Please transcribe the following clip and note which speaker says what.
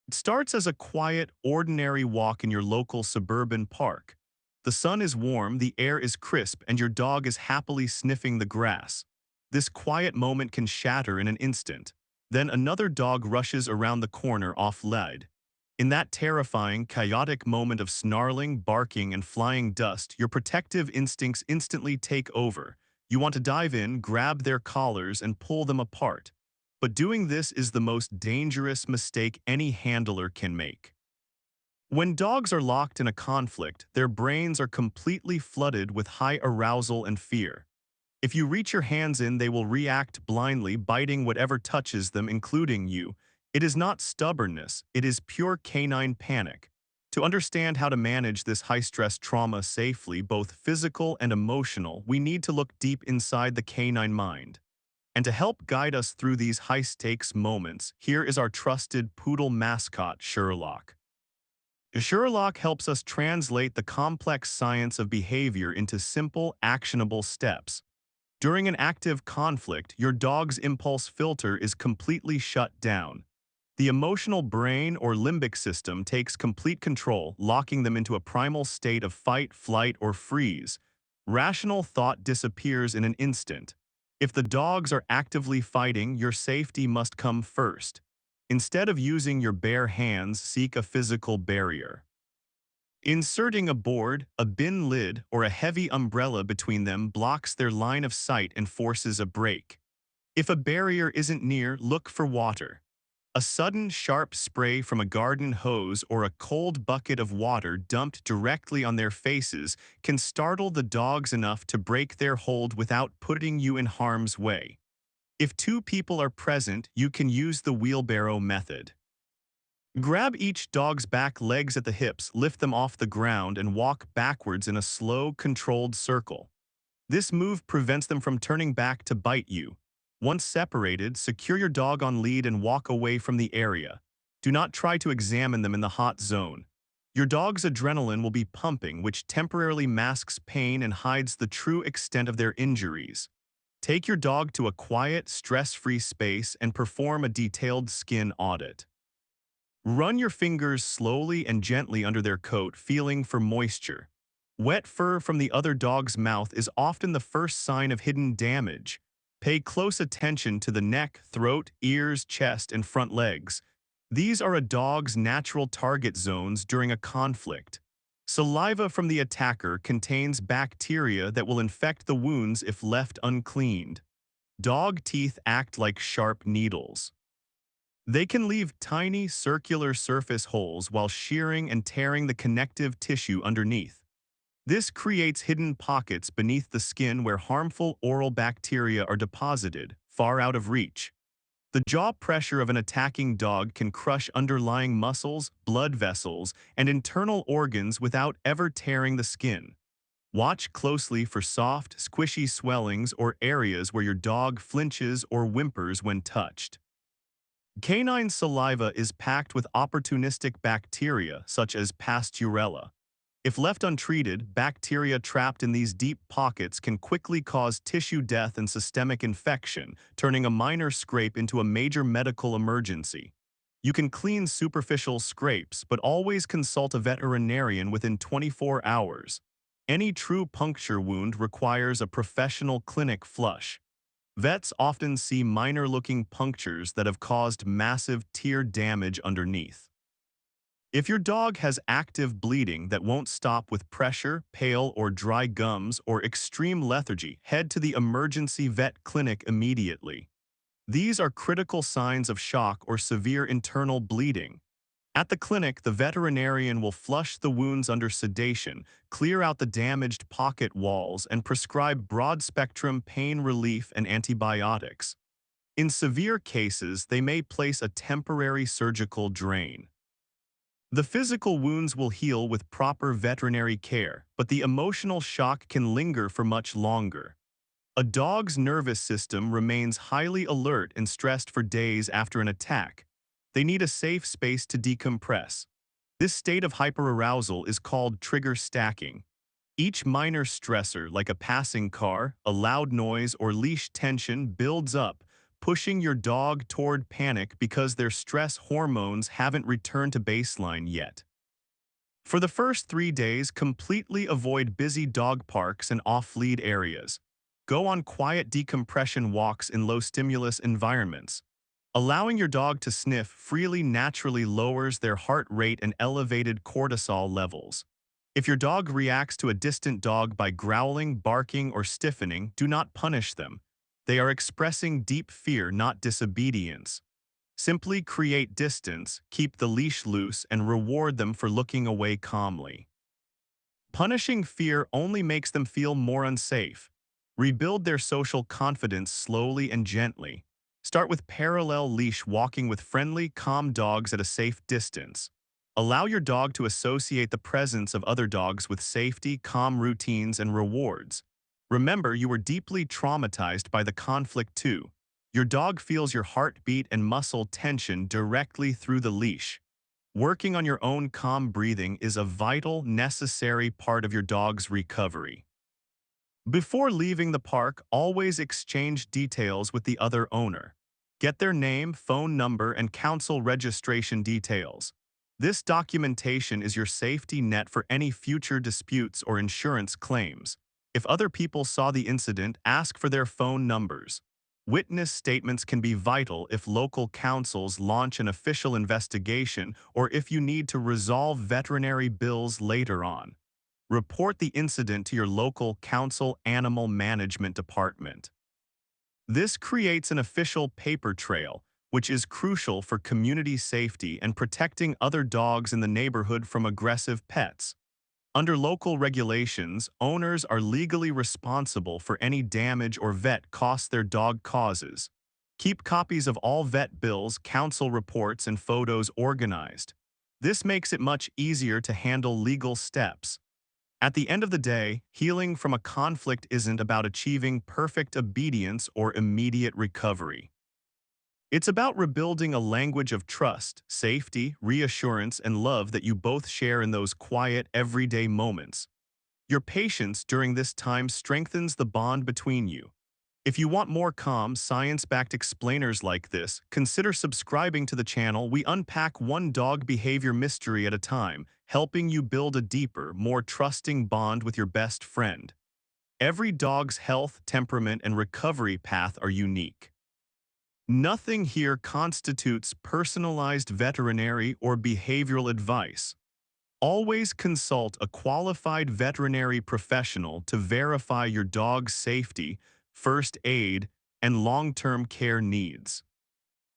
Speaker 1: It starts as a quiet, ordinary walk in your local suburban park. The sun is warm, the air is crisp, and your dog is happily sniffing the grass. This quiet moment can shatter in an instant. Then another dog rushes around the corner off-lead. In that terrifying, chaotic moment of snarling, barking, and flying dust, your protective instincts instantly take over. You want to dive in, grab their collars, and pull them apart. But doing this is the most dangerous mistake any handler can make. When dogs are locked in a conflict, their brains are completely flooded with high arousal and fear. If you reach your hands in, they will react blindly, biting whatever touches them, including you. It is not stubbornness, it is pure canine panic. To understand how to manage this high-stress trauma safely, both physical and emotional, we need to look deep inside the canine mind. And to help guide us through these high-stakes moments, here is our trusted poodle mascot, Sherlock. Sherlock helps us translate the complex science of behavior into simple, actionable steps. During an active conflict, your dog's impulse filter is completely shut down. The emotional brain or limbic system takes complete control, locking them into a primal state of fight, flight, or freeze. Rational thought disappears in an instant. If the dogs are actively fighting, your safety must come first. Instead of using your bare hands, seek a physical barrier. Inserting a board, a bin lid, or a heavy umbrella between them blocks their line of sight and forces a break. If a barrier isn't near, look for water. A sudden, sharp spray from a garden hose or a cold bucket of water dumped directly on their faces can startle the dogs enough to break their hold without putting you in harm's way. If two people are present, you can use the wheelbarrow method. Grab each dog's back legs at the hips, lift them off the ground, and walk backwards in a slow, controlled circle. This move prevents them from turning back to bite you. Once separated, secure your dog on lead and walk away from the area. Do not try to examine them in the hot zone. Your dog's adrenaline will be pumping, which temporarily masks pain and hides the true extent of their injuries. Take your dog to a quiet, stress-free space and perform a detailed skin audit. Run your fingers slowly and gently under their coat, feeling for moisture. Wet fur from the other dog's mouth is often the first sign of hidden damage. Pay close attention to the neck, throat, ears, chest, and front legs. These are a dog's natural target zones during a conflict. Saliva from the attacker contains bacteria that will infect the wounds if left uncleaned. Dog teeth act like sharp needles. They can leave tiny circular surface holes while shearing and tearing the connective tissue underneath. This creates hidden pockets beneath the skin where harmful oral bacteria are deposited, far out of reach. The jaw pressure of an attacking dog can crush underlying muscles, blood vessels, and internal organs without ever tearing the skin. Watch closely for soft, squishy swellings or areas where your dog flinches or whimpers when touched. Canine saliva is packed with opportunistic bacteria such as Pasteurella. If left untreated, bacteria trapped in these deep pockets can quickly cause tissue death and systemic infection, turning a minor scrape into a major medical emergency. You can clean superficial scrapes, but always consult a veterinarian within 24 hours. Any true puncture wound requires a professional clinic flush. Vets often see minor-looking punctures that have caused massive tear damage underneath. If your dog has active bleeding that won't stop with pressure, pale or dry gums, or extreme lethargy, head to the emergency vet clinic immediately. These are critical signs of shock or severe internal bleeding. At the clinic, the veterinarian will flush the wounds under sedation, clear out the damaged pocket walls, and prescribe broad-spectrum pain relief and antibiotics. In severe cases, they may place a temporary surgical drain. The physical wounds will heal with proper veterinary care, but the emotional shock can linger for much longer. A dog's nervous system remains highly alert and stressed for days after an attack. They need a safe space to decompress. This state of hyperarousal is called trigger stacking. Each minor stressor, like a passing car, a loud noise, or leash tension, builds up, pushing your dog toward panic because their stress hormones haven't returned to baseline yet. For the first 3 days, completely avoid busy dog parks and off-lead areas. Go on quiet decompression walks in low-stimulus environments. Allowing your dog to sniff freely naturally lowers their heart rate and elevated cortisol levels. If your dog reacts to a distant dog by growling, barking, or stiffening, do not punish them. They are expressing deep fear, not disobedience. Simply create distance, keep the leash loose, and reward them for looking away calmly. Punishing fear only makes them feel more unsafe. Rebuild their social confidence slowly and gently. Start with parallel leash walking with friendly, calm dogs at a safe distance. Allow your dog to associate the presence of other dogs with safety, calm routines, and rewards. Remember, you were deeply traumatized by the conflict too. Your dog feels your heartbeat and muscle tension directly through the leash. Working on your own calm breathing is a vital, necessary part of your dog's recovery. Before leaving the park, always exchange details with the other owner. Get their name, phone number, and council registration details. This documentation is your safety net for any future disputes or insurance claims. If other people saw the incident, ask for their phone numbers. Witness statements can be vital if local councils launch an official investigation or if you need to resolve veterinary bills later on. Report the incident to your local council animal management department. This creates an official paper trail, which is crucial for community safety and protecting other dogs in the neighborhood from aggressive pets. Under local regulations, owners are legally responsible for any damage or vet costs their dog causes. Keep copies of all vet bills, council reports, and photos organized. This makes it much easier to handle legal steps. At the end of the day, healing from a conflict isn't about achieving perfect obedience or immediate recovery. It's about rebuilding a language of trust, safety, reassurance, and love that you both share in those quiet, everyday moments. Your patience during this time strengthens the bond between you. If you want more calm, science-backed explainers like this, consider subscribing to the channel. We unpack one dog behavior mystery at a time, helping you build a deeper, more trusting bond with your best friend. Every dog's health, temperament, and recovery path are unique. Nothing here constitutes personalized veterinary or behavioral advice. Always consult a qualified veterinary professional to verify your dog's safety, first aid, and long-term care needs.